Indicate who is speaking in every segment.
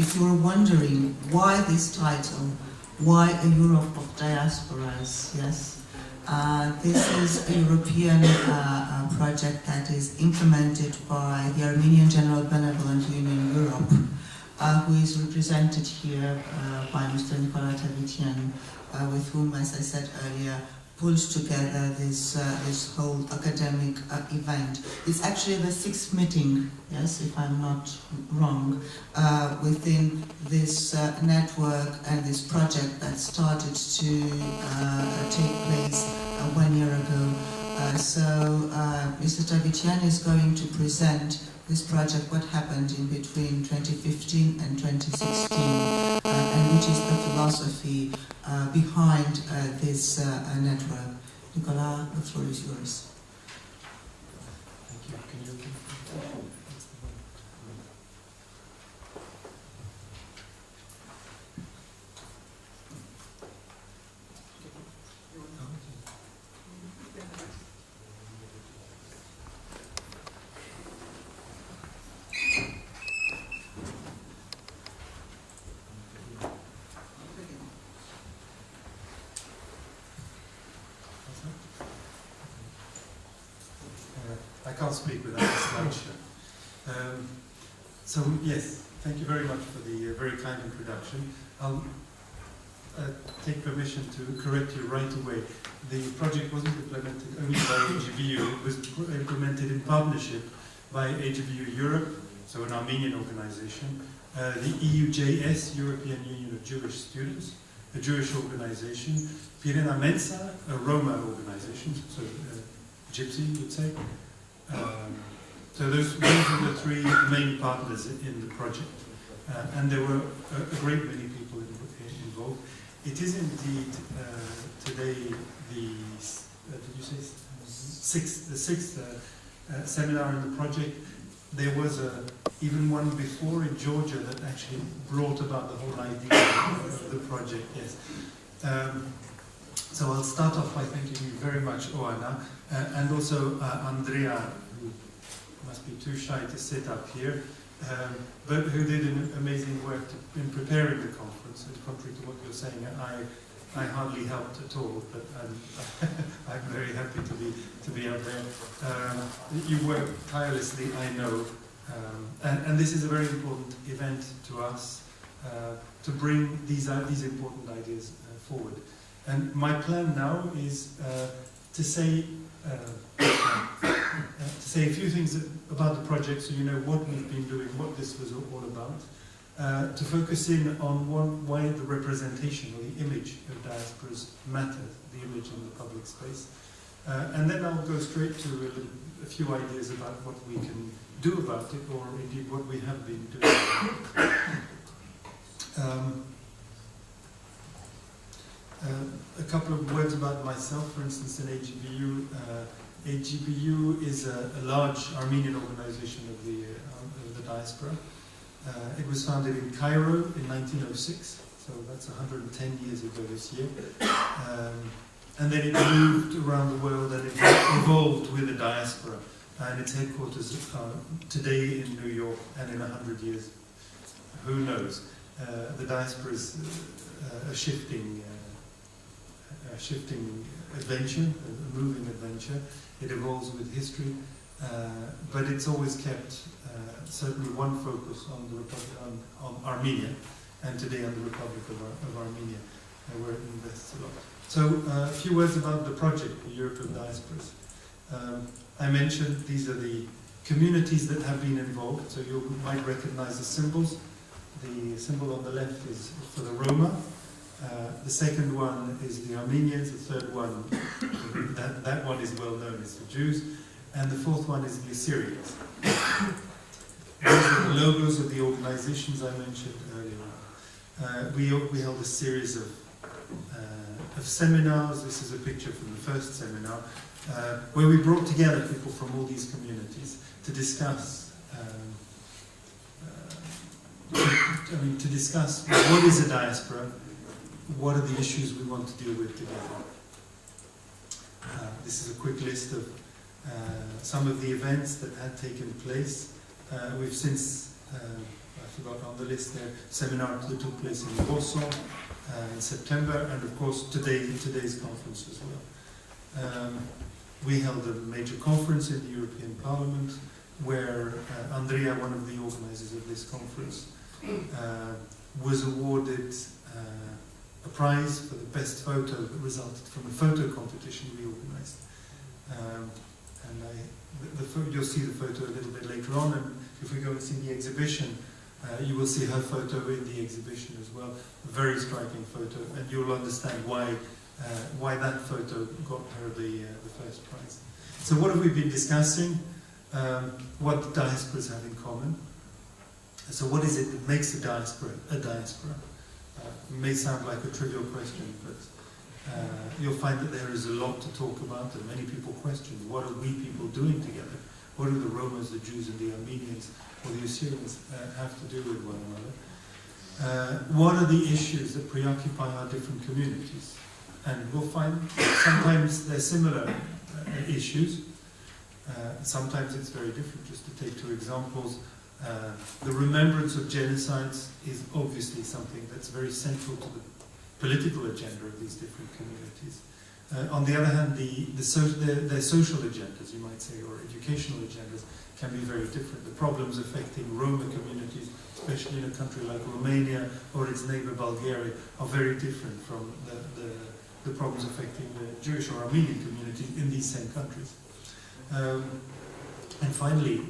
Speaker 1: if you're wondering why this title, why a Europe of diasporas, yes? This is a European project that is implemented by the Armenian General Benevolent Union Europe, who is represented here by Mr. Nicolas Tavitian, with whom, as I said earlier, pulls together this whole academic event. It's actually the 6th meeting, yes, if I'm not wrong, within this network and this project that started to take place 1 year ago. Mr. Tavitian is going to present this project, what happened in between 2015 and 2016, and which is the philosophy behind this network. Nicolas, the floor is yours.
Speaker 2: Thank you. Can you I can't speak without a slideshow. So yes, thank you very much for the very kind introduction. I'll take permission to correct you right away. The project wasn't implemented only by AGBU, it was implemented in partnership by AGBU Europe, so an Armenian organization, the EUJS, European Union of Jewish Students, a Jewish organization, Pirena Mensa, a Roma organization, so Gypsy, you would say. So those are the 3 main partners in the project, and there were a great many people involved. It is indeed today the did you say sixth seminar in the project. There was even one before in Georgia that actually brought about the whole idea of the project. Yes. So I'll start off by thanking you very much, Oana, and also Andrea, who must be too shy to sit up here, but who did an amazing work in preparing the conference. Contrary to what you're saying, I hardly helped at all, but I'm very happy to be out there. You work tirelessly, I know, and this is a very important event to us to bring these important ideas forward. And my plan now is to say a few things about the project, so you know what we've been doing, what this was all about. To focus in on why the representation or the image of diasporas matters, the image in the public space. And then I'll go straight to a few ideas about what we can do about it, or indeed what we have been doing. A couple of words about myself, for instance, in AGBU. AGBU is a large Armenian organization of the diaspora. It was founded in Cairo in 1906, so that's 110 years ago this year. And then it moved around the world and it evolved with the diaspora. And its headquarters are today in New York, and in 100 years, who knows? The diaspora is a shifting adventure, a moving adventure. It evolves with history, but it's always kept certainly one focus on the Republic, on Armenia, and today on the Republic of Armenia, where it invests a lot. So a few words about the project, the Europe of Diasporas. I mentioned these are the communities that have been involved, so you might recognize the symbols. The symbol on the left is for the Roma. The second one is the Armenians. The third one, that one is well known, is the Jews. And the fourth one is the Assyrians. These are the logos of the organizations I mentioned earlier. We held a series of seminars. This is a picture from the first seminar, where we brought together people from all these communities to discuss what is a diaspora, what are the issues we want to deal with together. This is a quick list of some of the events that had taken place. We've since I forgot on the list there, seminar that took place in Warsaw in September, and of course today's conference as well. We held a major conference in the European Parliament where Andrea, one of the organizers of this conference, was awarded a prize for the best photo that resulted from a photo competition we organized. You'll see the photo a little bit later on, and if we go and see the exhibition, you will see her photo in the exhibition as well. A very striking photo, and you'll understand why that photo got her the first prize. So what have we been discussing? What the diasporas have in common. So what is it that makes a diaspora a diaspora? It may sound like a trivial question, but you'll find that there is a lot to talk about, and many people question, what are we people doing together? What do the Romans, the Jews, and the Armenians, or the Assyrians have to do with one another? What are the issues that preoccupy our different communities? And we'll find sometimes they're similar issues. Sometimes it's very different. Just to take two examples, the remembrance of genocides is obviously something that's very central to the political agenda of these different communities. On the other hand, their social agendas, you might say, or educational agendas, can be very different. The problems affecting Roma communities, especially in a country like Romania or its neighbor Bulgaria, are very different from the problems affecting the Jewish or Armenian communities in these same countries. And finally,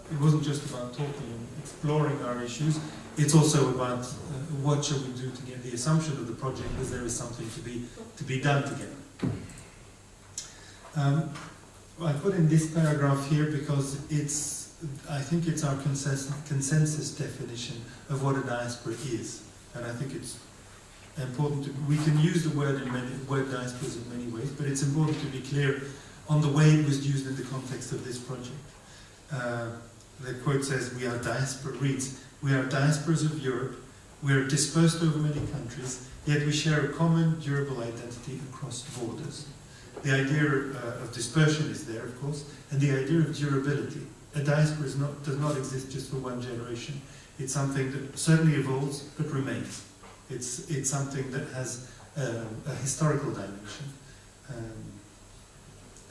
Speaker 2: it wasn't just about talking and exploring our issues, it's also about what shall we do to get the assumption of the project that there is something to be done together. I put in this paragraph here because I think it's our consensus definition of what a diaspora is, and I think it's important we can use the word diasporas in many ways, but it's important to be clear on the way it was used in the context of this project. The quote says, we are diasporas of Europe, we are dispersed over many countries, yet we share a common, durable identity across borders. The idea of dispersion is there, of course, and the idea of durability. A diaspora does not exist just for one generation. It's something that certainly evolves, but remains. It's something that has a historical dimension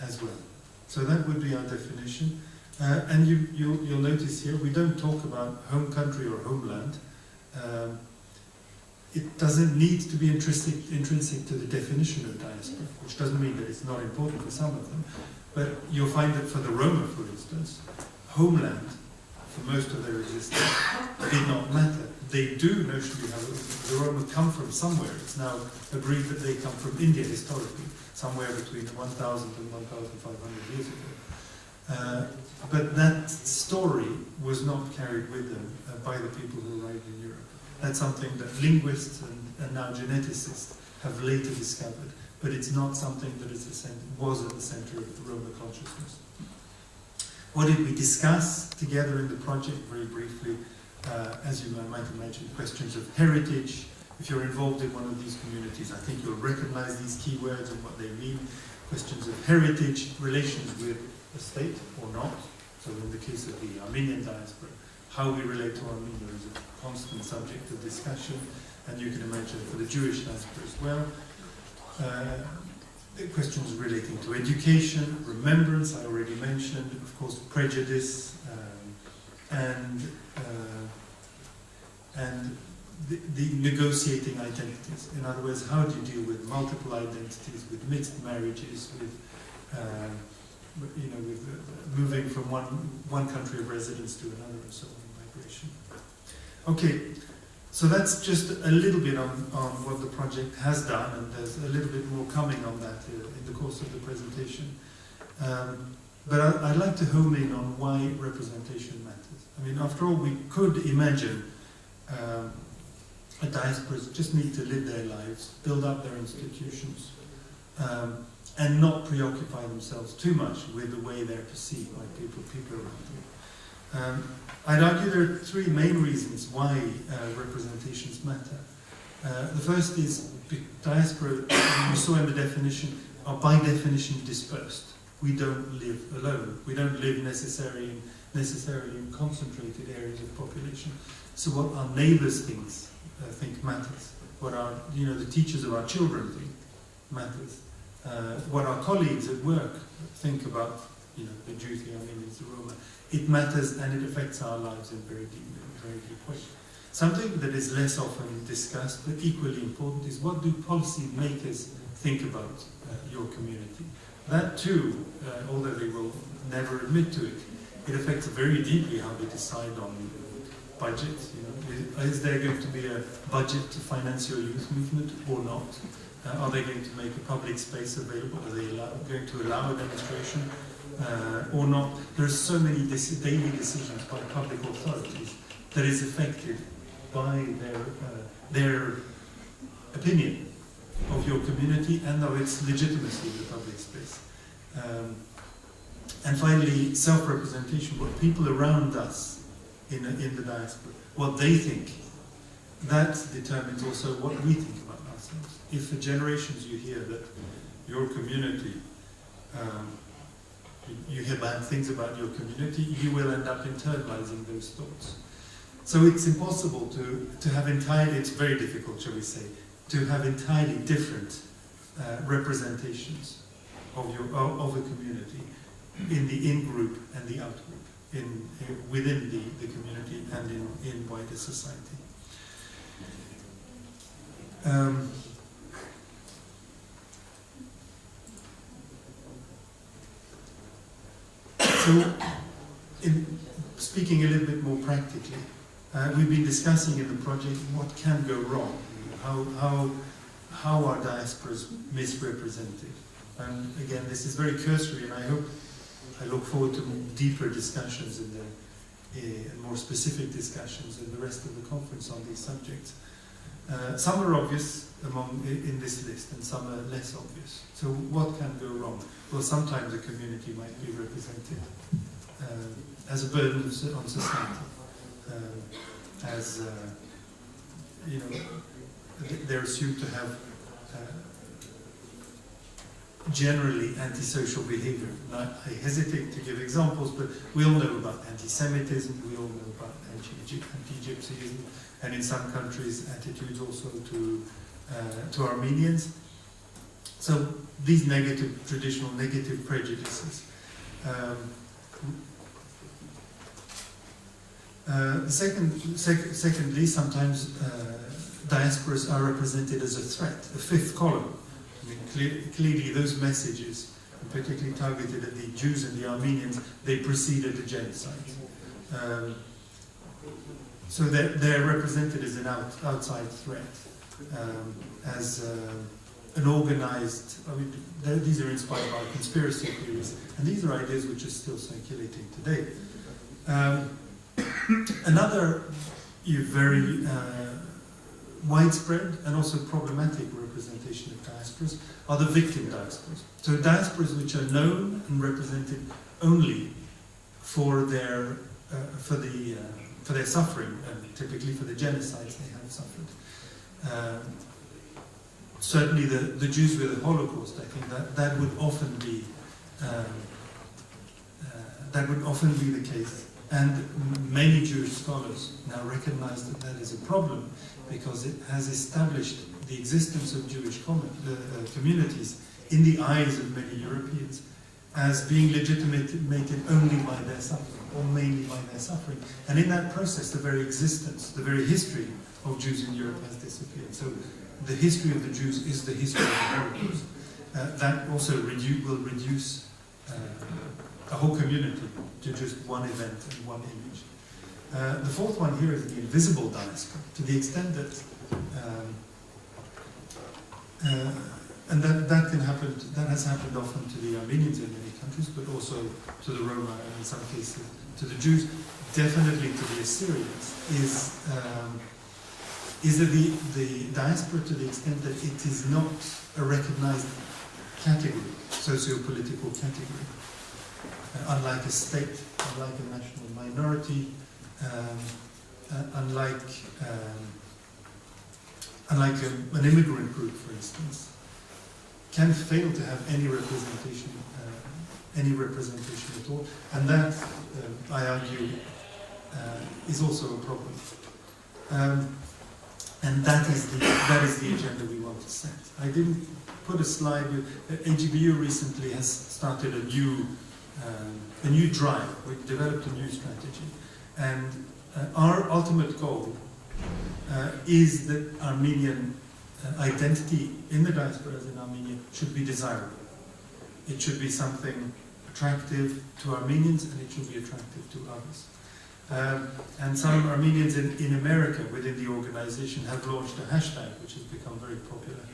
Speaker 2: as well. So that would be our definition. And you'll notice here, we don't talk about home country or homeland. It doesn't need to be intrinsic to the definition of diaspora, which doesn't mean that it's not important for some of them. But you'll find that for the Roma, for instance, homeland, for most of their existence, did not matter. They do notionally have, the Roma come from somewhere. It's now agreed that they come from India historically, somewhere between 1,000 and 1,500 years ago. But that story was not carried with them by the people who arrived in Europe. That's something that linguists and now geneticists have later discovered, but it's not something that was at the center of the Roma consciousness. What did we discuss together in the project? Very briefly, as you might imagine, questions of heritage. If you're involved in one of these communities, I think you'll recognize these key words and what they mean. Questions of heritage, relations with a state or not. So in the case of the Armenian diaspora, how we relate to Armenia is a constant subject of discussion, and you can imagine for the Jewish diaspora as well. Questions relating to education, remembrance, I already mentioned, of course, prejudice, and the negotiating identities. In other words, how do you deal with multiple identities, with mixed marriages, with moving from one country of residence to another, and so on, migration. Okay, so that's just a little bit on what the project has done, and there's a little bit more coming on that in the course of the presentation. But I'd like to home in on why representation matters. I mean, after all, we could imagine diasporas just need to live their lives, build up their institutions, and not preoccupy themselves too much with the way they're perceived by people around them. I'd argue there are three main reasons why representations matter. The first is diaspora, you saw in the definition, are by definition dispersed. We don't live alone. We don't live necessarily in concentrated areas of population. So what our neighbours think matters. What our, the teachers of our children think matters. What our colleagues at work think about, the Jews, the Armenians, the Roma. It matters, and it affects our lives in very deep way. Something that is less often discussed, but equally important, is what do policy makers think about your community? That too, although they will never admit to it, it affects very deeply how they decide on budget. Is there going to be a budget to finance your youth movement or not? Are they going to make a public space available? Are they going to allow a demonstration or not? There are so many daily decisions by public authorities that is affected by their opinion of your community and of its legitimacy in the public space. And finally, self-representation, what people around us in the diaspora, what they think, that determines also what we think about ourselves. If for generations you hear that your community, you hear bad things about your community, you will end up internalizing those thoughts. So it's impossible to have entirely, it's very difficult, shall we say, to have entirely different representations of a community in the in-group and the out-group, within the community and in wider society. So, in speaking a little bit more practically, we've been discussing in the project what can go wrong, how are diasporas misrepresented. And again, this is very cursory, and I look forward to deeper discussions and more specific discussions in the rest of the conference on these subjects. Some are obvious in this list, and some are less obvious. So what can go wrong? Well, sometimes a community might be represented as a burden on society, they're assumed to have generally antisocial behavior. Now, I hesitate to give examples, but we all know about anti-Semitism, we all know about anti-Gypsyism, and in some countries attitudes also to Armenians. So these traditional negative prejudices. Secondly, sometimes diasporas are represented as a threat, a fifth column. I mean, clearly those messages, particularly targeted at the Jews and the Armenians, they preceded the genocide. So they're represented as an outside threat, as an organized, these are inspired by conspiracy theories, and these are ideas which are still circulating today. Another very widespread and also problematic representation of diasporas are the victim diasporas. So diasporas which are known and represented only for their suffering, and typically for the genocides they have suffered. Certainly the Jews with the Holocaust, I think that would often be the case. And many Jewish scholars now recognize that is a problem, because it has established the existence of Jewish communities in the eyes of many Europeans as being legitimated only by their suffering, or mainly by their suffering. And in that process, the very existence, the very history of Jews in Europe has disappeared. So the history of the Jews is the history of the Holocaust. That also will reduce a whole community to just one event and one image. The fourth one here is the invisible diaspora, to the extent that, and that has happened often to the Armenians in many countries, but also to the Roma and in some cases to the Jews, definitely to the Assyrians, is that the diaspora, to the extent that it is not a recognized category, socio-political category, unlike a state, unlike a national minority, unlike an immigrant group, for instance, can fail to have any representation at all, and that, I argue, is also a problem. And that is the agenda we want to set. I didn't put a slide. AGBU recently has started a new drive. We've developed a new strategy, and our ultimate goal is that Armenian identity in the diasporas in Armenia should be desirable. It should be something attractive to Armenians, and it should be attractive to others. And some Armenians in America within the organization have launched a hashtag which has become very popular.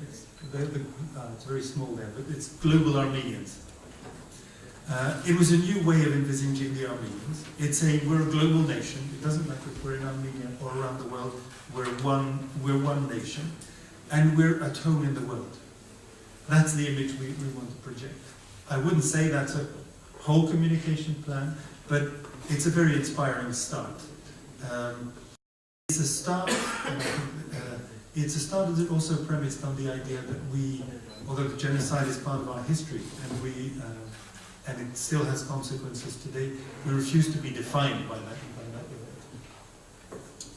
Speaker 2: It's very small there, but it's Global Armenians. It was a new way of envisaging the Armenians. It's saying we're a global nation. It doesn't matter if we're in Armenia or around the world. We're one nation, and we're at home in the world. That's the image we want to project. I wouldn't say that's a whole communication plan, but it's a very inspiring start. It's a start. It's a start that's also premised on the idea that although the genocide is part of our history, and it still has consequences today, we refuse to be defined by that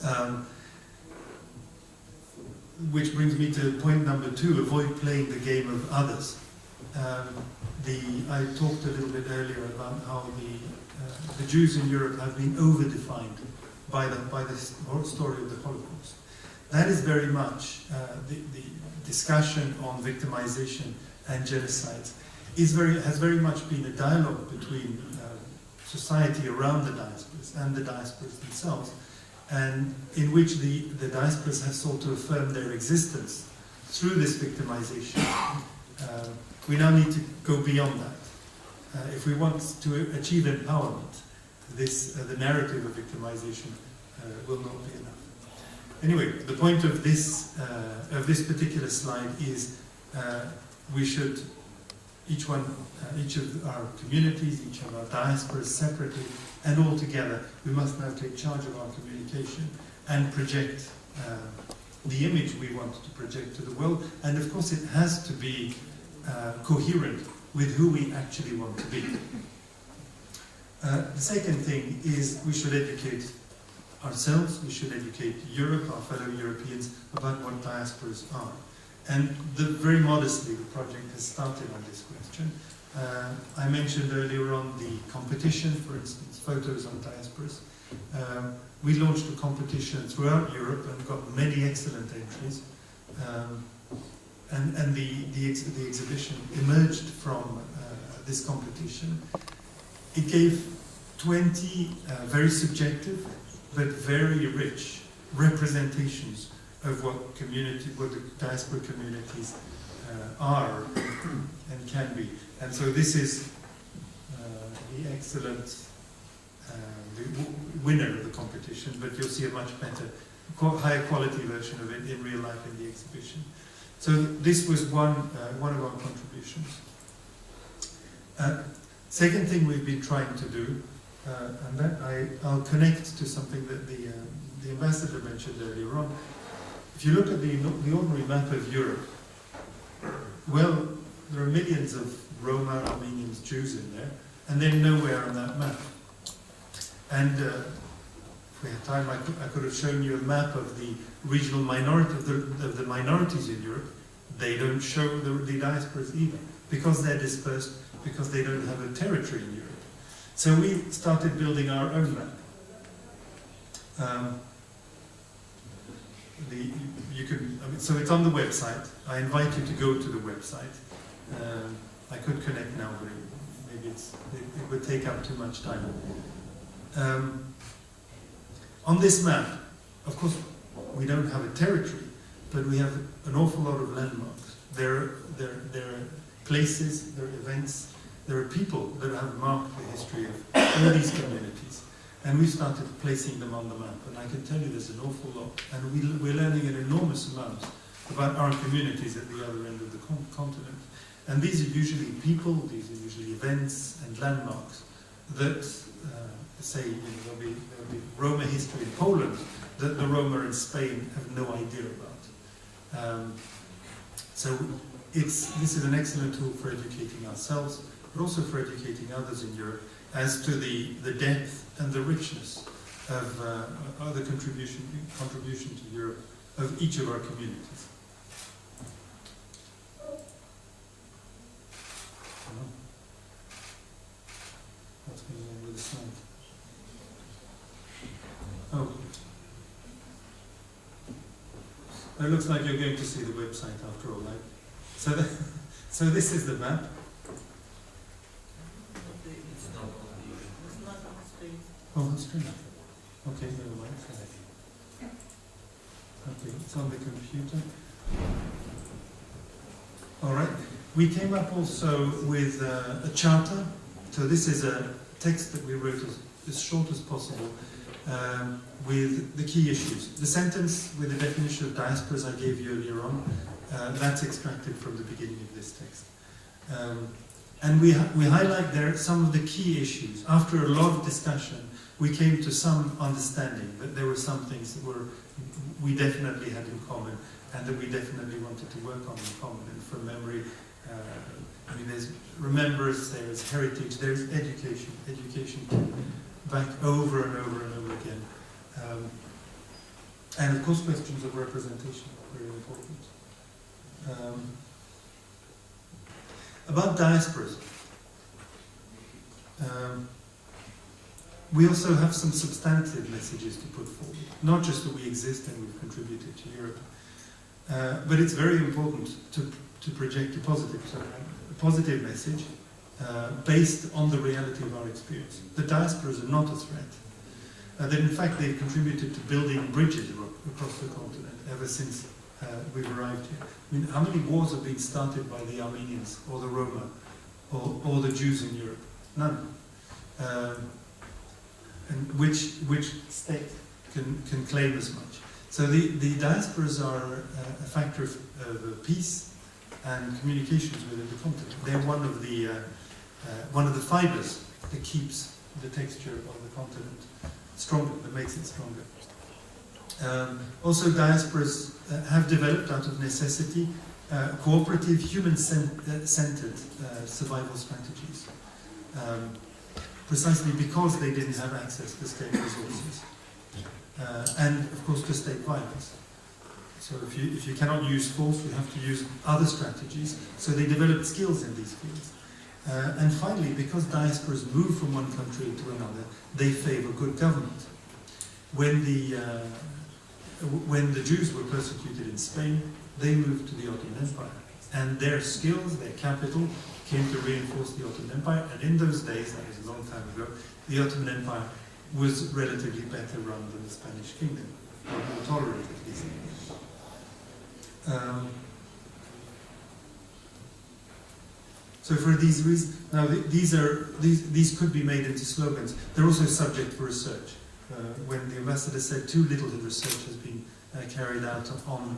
Speaker 2: event. Which brings me to point number 2: avoid playing the game of others. I talked a little bit earlier about how the Jews in Europe have been over-defined by the story of the Holocaust. That is very much the discussion on victimization and genocides has very much been a dialogue between society around the diasporas and the diasporas themselves, and in which the diasporas have sought to affirm their existence through this victimization. We now need to go beyond that. If we want to achieve empowerment, the narrative of victimization will not be enough. Anyway, the point of this particular slide is we should, each of our communities, each of our diasporas separately and all together, we must now take charge of our communication and project the image we want to project to the world. And of course it has to be coherent with who we actually want to be. The second thing is we should educate ourselves, we should educate Europe, our fellow Europeans, about what diasporas are. And very modestly, the project has started on this question. I mentioned earlier on the competition, for instance, photos on diasporas. We launched a competition throughout Europe and got many excellent entries. And the exhibition emerged from this competition. It gave 20 very subjective but very rich representations of what the diaspora communities are and can be. And so this is the excellent the winner of the competition, but you'll see a much better, higher quality version of it in real life in the exhibition. So this was one of our contributions. Second thing we've been trying to do, and that I'll connect to something that the ambassador mentioned earlier on. If you look at the ordinary map of Europe, well, there are millions of Roma, Armenians, Jews in there, and they're nowhere on that map. And if we had time, I could have shown you a map of the regional minority of the minorities in Europe. They don't show the diasporas either, because they're dispersed, because they don't have a territory in Europe. So we started building our own map. So it's on the website. I invite you to go to the website. I could connect now, but maybe it would take up too much time. On this map, of course, we don't have a territory, but we have an awful lot of landmarks. There are places, there are events, there are people that have marked the history of all these communities. And we started placing them on the map, and I can tell you there's an awful lot. And we're learning an enormous amount about our communities at the other end of the continent. And these are usually people, these are usually events and landmarks that say, there'll be Roma history in Poland that the Roma in Spain have no idea about. So this is an excellent tool for educating ourselves, but also for educating others in Europe as to the depth and the richness of the contribution to Europe of each of our communities. What's going on with the slide? Oh. It looks like you're going to see the website after all, right? So this is the map. Oh, that's true. Okay, never mind. Okay, it's on the computer. All right. We came up also with a charter. So this is a text that we wrote as short as possible with the key issues. The sentence with the definition of diasporas I gave you earlier on, that's extracted from the beginning of this text. And we highlight there some of the key issues. After a lot of discussion, we came to some understanding that there were some things that we definitely had in common and that we definitely wanted to work on in common. And from memory, I mean, there's remembrance, there's heritage, there's education back over and over and over again. And of course questions of representation, very important. About diasporas. We also have some substantive messages to put forward. Not just that we exist and we've contributed to Europe, but it's very important to project a positive message based on the reality of our experience. The diasporas are not a threat. That in fact they've contributed to building bridges across the continent ever since we've arrived here. I mean, how many wars have been started by the Armenians or the Roma or the Jews in Europe? None. And which state can claim as much? So the diasporas are a factor of peace and communications within the continent. They're one of the fibers that keeps the texture of the continent stronger, that makes it stronger. Also, diasporas have developed out of necessity cooperative, human-centered survival strategies, precisely because they didn't have access to state resources, and of course to state violence. So if you cannot use force, you have to use other strategies. So they developed skills in these fields. And finally, because diasporas move from one country to another, they favor good government. When the Jews were persecuted in Spain, they moved to the Ottoman Empire. And their skills, their capital, came to reinforce the Ottoman Empire. And in those days, that was a long time ago, the Ottoman Empire was relatively better run than the Spanish kingdom, or more tolerant at least. So for these reasons, now these could be made into slogans. They're also subject for research. When the ambassador said too little research has been carried out on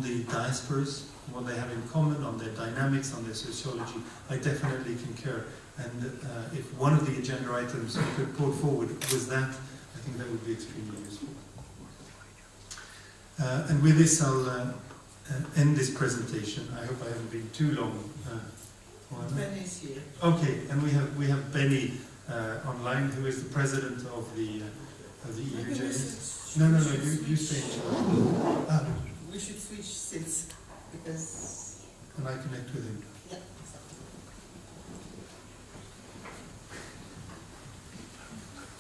Speaker 2: the diasporas, what they have in common, on their dynamics, on their sociology, I definitely concur. And if one of the agenda items we could put forward was that, I think that would be extremely useful. And with this, I'll end this presentation. I hope I haven't been too long.
Speaker 3: Benny is here.
Speaker 2: Okay, and we have Benny online, who is the president of the EU journalists. No, you stay in charge.
Speaker 3: We should switch seats because.
Speaker 2: Can I connect with him?
Speaker 3: Yeah.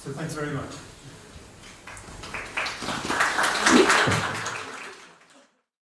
Speaker 2: So thanks very much.